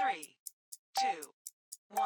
3, 2, 1.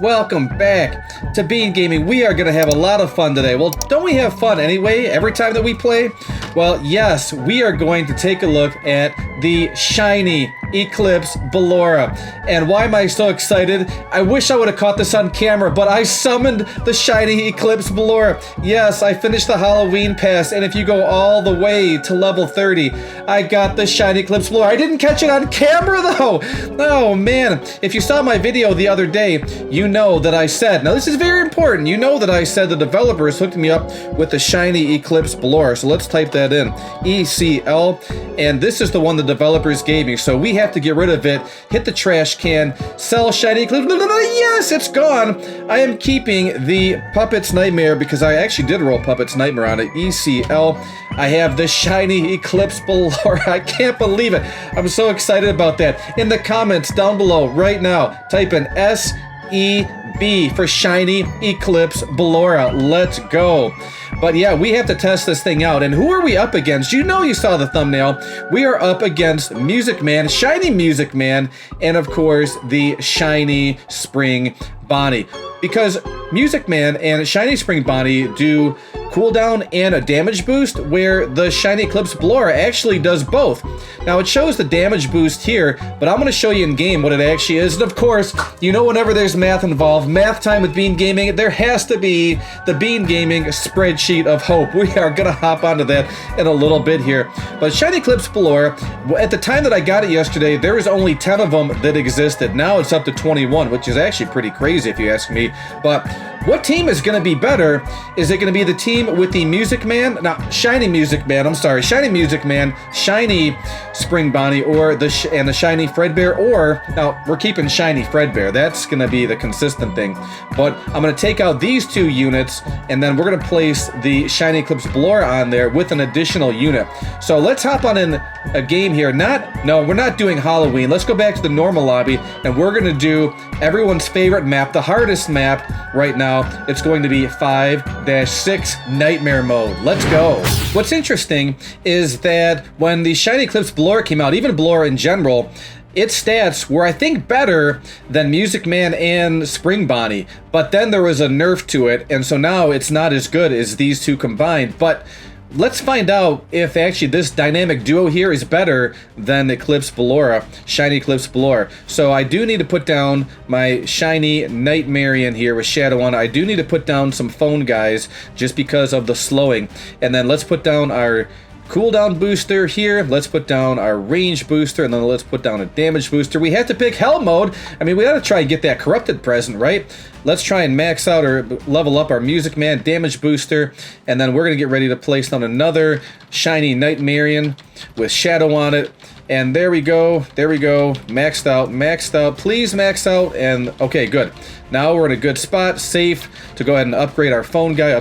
Welcome back to Bean Gaming. We are going to have a lot of fun today. Well, don't we have fun anyway every time that we play? Well, yes, we are going to take a look at the shiny Eclipse Ballora. And why am I so excited? I wish I would have caught this on camera, but I summoned the shiny Eclipse Ballora. Yes, I finished the Halloween pass, and if you go all the way to level 30, I got the shiny Eclipse Ballora. I didn't catch it on camera though. Oh man, if you saw my video the other day, you know that I said, now this is very important, you know that I said the developers hooked me up with the shiny Eclipse Ballora. So let's type that in, ECL, and this is the one the developers gave me. So we have to get rid of it, hit the trash can, sell shiny Eclipse. Yes, it's gone. I am keeping the Puppet's Nightmare because I actually did roll Puppet's Nightmare on it. ECL. I have the shiny Eclipse Ballora. I can't believe it. I'm so excited about that. In the comments down below right now, type in SEB for shiny Eclipse Ballora. Let's go. But yeah, we have to test this thing out. And who are we up against? You know, you saw the thumbnail. We are up against Music Man, shiny Music Man, and of course the shiny Spring Bonnie. Because Music Man and shiny Spring Bonnie do cooldown and a damage boost, where the shiny Eclipse Ballora actually does both. Now it shows the damage boost here, but I'm going to show you in game what it actually is. And of course, you know, whenever there's math involved, math time with Bean Gaming, there has to be the Bean Gaming spreadsheet of hope. We are going to hop onto that in a little bit here. But shiny Eclipse Ballora, at the time that I got it yesterday, there was only 10 of them that existed. Now it's up to 21, which is actually pretty crazy if you ask me. But what team is going to be better? Is it going to be the team with the Music Man? No, shiny Music Man, I'm sorry. Shiny Music Man, shiny Spring Bonnie, or the shiny Fredbear, or, now, we're keeping shiny Fredbear. That's going to be the consistent thing. But I'm going to take out these two units, and then we're going to place the shiny Eclipse Ballora on there with an additional unit. So let's hop on in a game here. No, we're not doing Halloween. Let's go back to the normal lobby, and we're going to do everyone's favorite map, the hardest map right now. It's going to be 5-6 Nightmare Mode. Let's go. What's interesting is that when the shiny Eclipse Ballora came out, even Ballora in general, its stats were, I think, better than Music Man and Spring Bonnie. But then there was a nerf to it, and so now it's not as good as these two combined. But let's find out if actually this dynamic duo here is better than Eclipse Ballora, shiny Eclipse Ballora. So I do need to put down my shiny Nightmarian here with Shadow on. I do need to put down some phone guys just because of the slowing. And then let's put down our cooldown booster here. Let's put down our range booster, and then let's put down a damage booster. We have to pick hell mode. I mean, we gotta try and get that corrupted present, right? Let's try and max out or level up our Music Man damage booster, and then we're gonna get ready to place down another shiny Nightmarian with Shadow on it. And there we go, maxed out, please max out, and okay, good. Now we're in a good spot, safe to go ahead and upgrade our phone guy,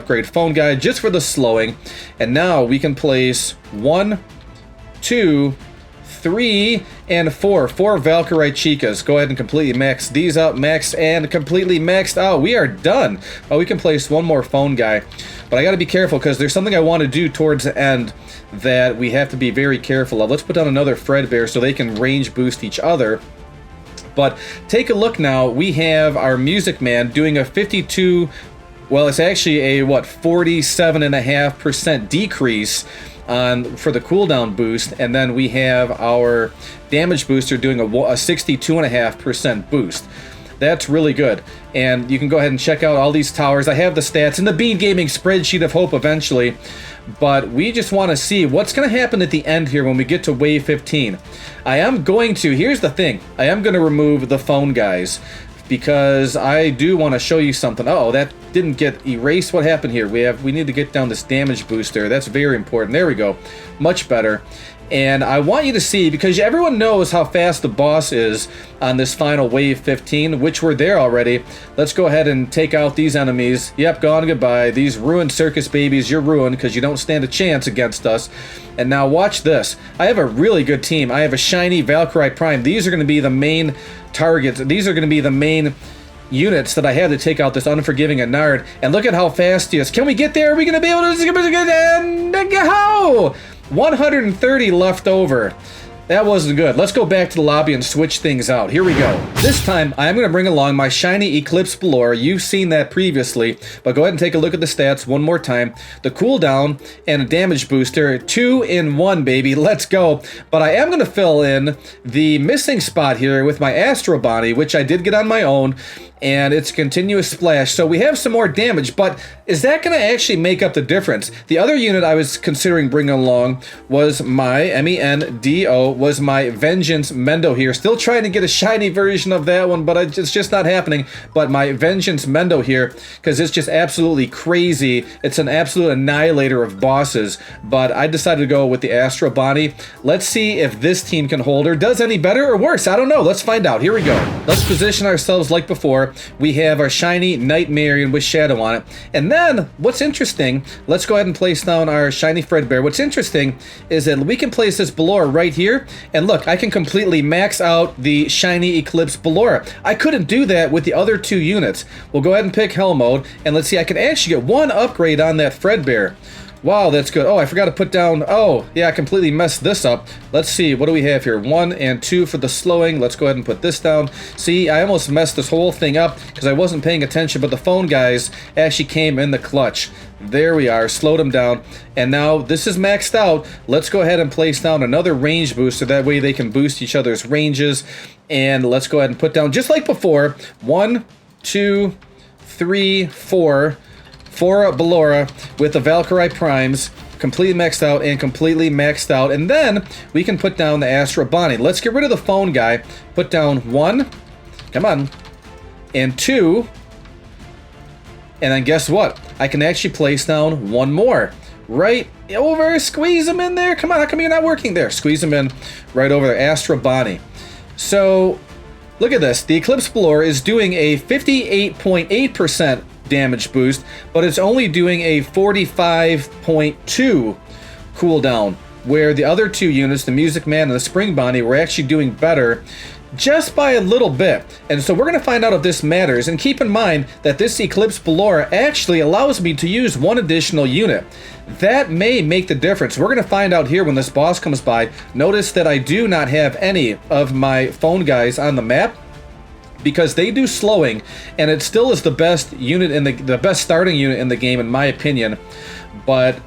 just for the slowing. And now we can place 1, 2, 3, and 4 Valkyrie Chicas. Go ahead and completely max these out, max and completely maxed out. We are done. Oh, we can place one more phone guy. But I gotta be careful because there's something I want to do towards the end that we have to be very careful of. Let's put down another Fredbear so they can range boost each other. But take a look now. We have our Music Man doing a 52, well, it's actually a, 47.5% decrease for the cooldown boost, and then we have our damage booster doing a 62.5% boost. That's really good. And you can go ahead and check out all these towers. I have the stats in the Bean Gaming spreadsheet of hope eventually, but we just want to see what's going to happen at the end here when we get to wave 15. Here's the thing, I am going to remove the phone guys because I do want to show you something. Oh, that didn't get erased. What happened here? We need to get down this damage booster. That's very important. There we go. Much better. And I want you to see, because everyone knows how fast the boss is on this final wave 15, which we're there already. Let's go ahead and take out these enemies. Yep, gone, goodbye. These ruined circus babies, you're ruined because you don't stand a chance against us. And now watch this. I have a really good team. I have a shiny Valkyrie Prime. These are going to be the main targets. These are going to be the main units that I have to take out this unforgiving Anard. And look at how fast he is. Can we get there? Are we going to be able to... Whoa! 130 left over. That wasn't good. Let's go back to the lobby and switch things out. Here we go. This time, I'm going to bring along my shiny Eclipse Ballora. You've seen that previously, but go ahead and take a look at the stats one more time. The cooldown and a damage booster, 2 in 1, baby. Let's go. But I am going to fill in the missing spot here with my Astro Bonnie, which I did get on my own, and it's continuous splash. So we have some more damage, but is that going to actually make up the difference? The other unit I was considering bringing along was my Mendo, was my Vengeance Mendo here. Still trying to get a shiny version of that one, but it's just not happening. But my Vengeance Mendo here, because it's just absolutely crazy. It's an absolute annihilator of bosses, but I decided to go with the Astro Bonnie. Let's see if this team can hold her. Does any better or worse? I don't know. Let's find out. Here we go. Let's position ourselves like before. We have our shiny Nightmarian with Shadow on it. And then, what's interesting, let's go ahead and place down our shiny Fredbear. What's interesting is that we can place this Ballora right here. And look, I can completely max out the shiny Eclipse Ballora. I couldn't do that with the other two units. We'll go ahead and pick Hell Mode. And let's see, I can actually get one upgrade on that Fredbear. Wow, that's good. Oh, I forgot to put down... Oh, yeah, I completely messed this up. Let's see, what do we have here? 1 and 2 for the slowing. Let's go ahead and put this down. See, I almost messed this whole thing up because I wasn't paying attention, but the phone guys actually came in the clutch. There we are, slowed them down. And now this is maxed out. Let's go ahead and place down another range booster. That way they can boost each other's ranges. And let's go ahead and put down, just like before, 1, 2, 3, 4... 4 Ballora with the Valkyrie Primes, completely maxed out and completely maxed out. And then we can put down the Astro Bonnie. Let's get rid of the phone guy. Put down 1, come on, and 2. And then guess what? I can actually place down 1 more. Right over, squeeze them in there. Come on, how come you're not working there? Squeeze them in right over there, Astro Bonnie. So look at this. The Eclipse Ballora is doing a 58.8% damage boost, but it's only doing a 45.2 cooldown, where the other two units, the Music Man and the Spring Bonnie, were actually doing better just by a little bit. And so we're going to find out if this matters. And keep in mind that this Eclipse Ballora actually allows me to use 1 additional unit. That may make the difference. We're going to find out here when this boss comes by. Notice that I do not have any of my phone guys on the map, because they do slowing, and it still is the best unit in the best starting unit in the game, in my opinion. But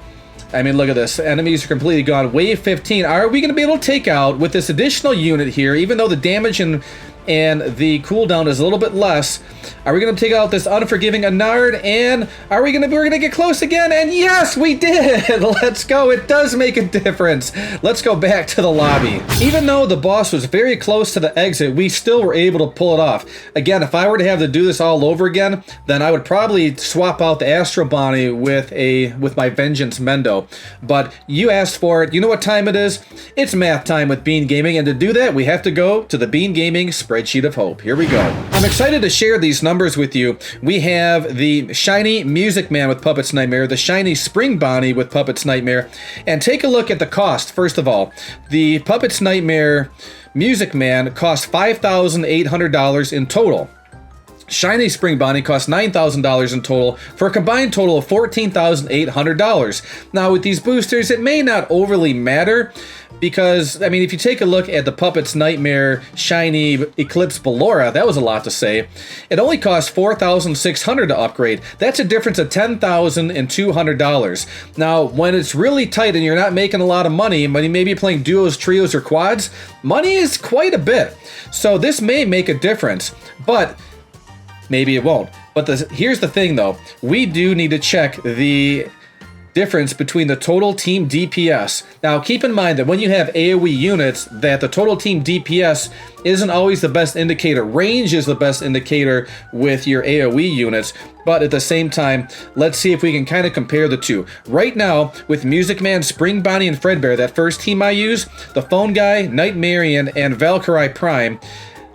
I mean, look at this. Enemies are completely gone. Wave 15. Are we going to be able to take out with this additional unit here, even though the damage and the cooldown is a little bit less? Are we going to take out this unforgiving Anard? And we're going to get close again? And yes, we did. Let's go. It does make a difference. Let's go back to the lobby. Even though the boss was very close to the exit, we still were able to pull it off. Again, if I were to have to do this all over again, then I would probably swap out the Astro Bonnie with my Vengeance Mendo. But you asked for it. You know what time it is? It's math time with Bean Gaming, and to do that, we have to go to the Bean Gaming spreadsheet of hope. Here we go. I'm excited to share these numbers with you. We have the shiny Music Man with Puppet's Nightmare, the shiny Spring Bonnie with Puppet's Nightmare, and take a look at the cost. First of all, the Puppet's Nightmare Music Man cost $5,800 in total. Shiny Spring Bonnie costs $9,000 in total, for a combined total of $14,800. Now, with these boosters, it may not overly matter, because, I mean, if you take a look at the Puppet's Nightmare Shiny Eclipse Ballora, that was a lot to say. It only costs $4,600 to upgrade. That's a difference of $10,200. Now, when it's really tight and you're not making a lot of money, maybe playing duos, trios, or quads, money is quite a bit. So this may make a difference, but maybe it won't. But here's the thing, though. We do need to check the difference between the total team DPS. Now, keep in mind that when you have AoE units, that the total team DPS isn't always the best indicator. Range is the best indicator with your AoE units, but at the same time, let's see if we can kind of compare the two. Right now, with Music Man, Spring Bonnie, and Fredbear, that first team I use, the Phone Guy, Nightmarian, and Valkyrie Prime,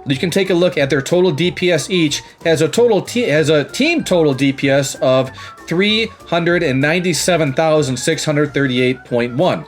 you can take a look at their total DPS each. Has a team total DPS of 397,638.1.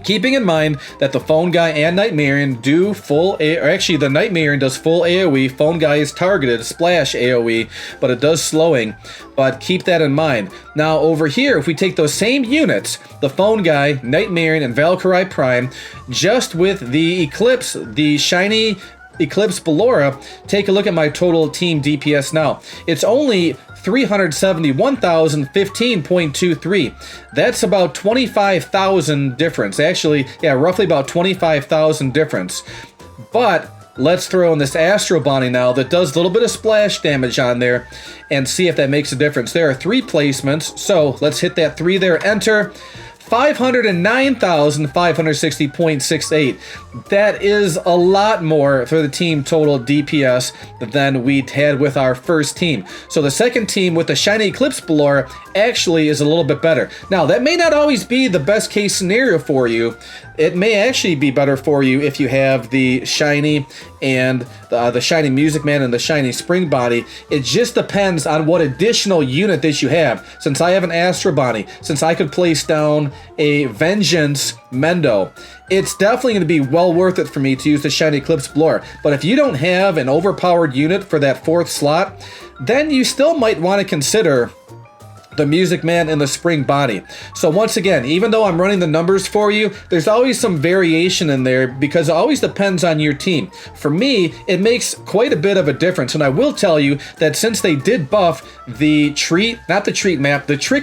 Keeping in mind that the Phone Guy and Nightmarian do full or actually the Nightmarian does full AoE, Phone Guy is targeted, splash AoE, but it does slowing, but keep that in mind. Now over here, if we take those same units, the Phone Guy, Nightmarian, and Valkyrie Prime, just with the Eclipse, the shiny Eclipse Ballora, take a look at my total team DPS now. It's only 371,015.23. That's about 25,000 difference. Actually, yeah, roughly about 25,000 difference. But let's throw in this Astro Bonnie now that does a little bit of splash damage on there and see if that makes a difference. There are 3 placements, so let's hit that 3 there, enter. 509,560.68. That is a lot more for the team total DPS than we had with our first team. So the second team with the shiny Eclipse Ballora actually is a little bit better. Now, that may not always be the best case scenario for you. It may actually be better for you if you have the shiny and the shiny Music Man and the shiny Spring Body. It just depends on what additional unit that you have. Since I have an Astro Bonnie, since I could place down a Vengeance Mendo, it's definitely going to be well worth it for me to use the shiny Eclipse Ballora. But if you don't have an overpowered unit for that 4th slot, then you still might want to consider the Music Man and the Spring Body. So once again, even though I'm running the numbers for you, there's always some variation in there because it always depends on your team. For me, it makes quite a bit of a difference, and I will tell you that since they did buff the trick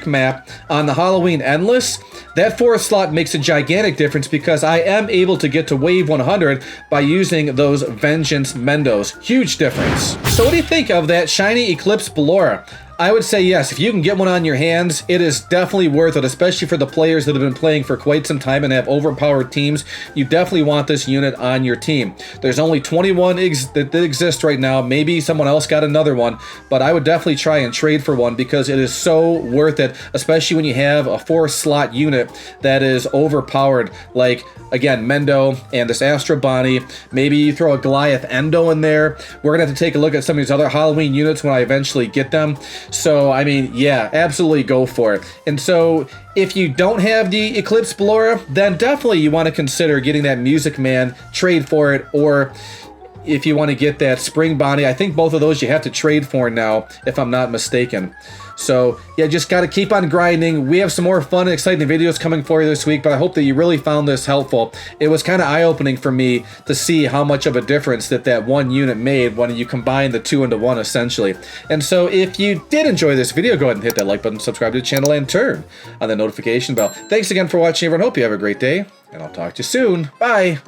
map on the Halloween Endless, that 4th slot makes a gigantic difference because I am able to get to wave 100 by using those Vengeance Mendos. Huge difference. So what do you think of that shiny Eclipse Ballora? I would say yes, if you can get one on your hands, it is definitely worth it, especially for the players that have been playing for quite some time and have overpowered teams. You definitely want this unit on your team. There's only 21 that exist right now. Maybe someone else got another one, but I would definitely try and trade for one because it is so worth it, especially when you have a 4-slot unit that is overpowered, like, again, Mendo and this Astro Bonnie. Maybe you throw a Goliath Endo in there. We're going to have to take a look at some of these other Halloween units when I eventually get them. So, I mean, yeah, absolutely go for it. And so, if you don't have the Eclipse Ballora, then definitely you want to consider getting that Music Man, trade for it, or if you want to get that Spring Bonnie, I think both of those you have to trade for now, if I'm not mistaken. So, yeah, just got to keep on grinding. We have some more fun and exciting videos coming for you this week, but I hope that you really found this helpful. It was kind of eye-opening for me to see how much of a difference that one unit made when you combine the 2 into 1, essentially. And so, if you did enjoy this video, go ahead and hit that like button, subscribe to the channel, and turn on the notification bell. Thanks again for watching, everyone. Hope you have a great day, and I'll talk to you soon. Bye!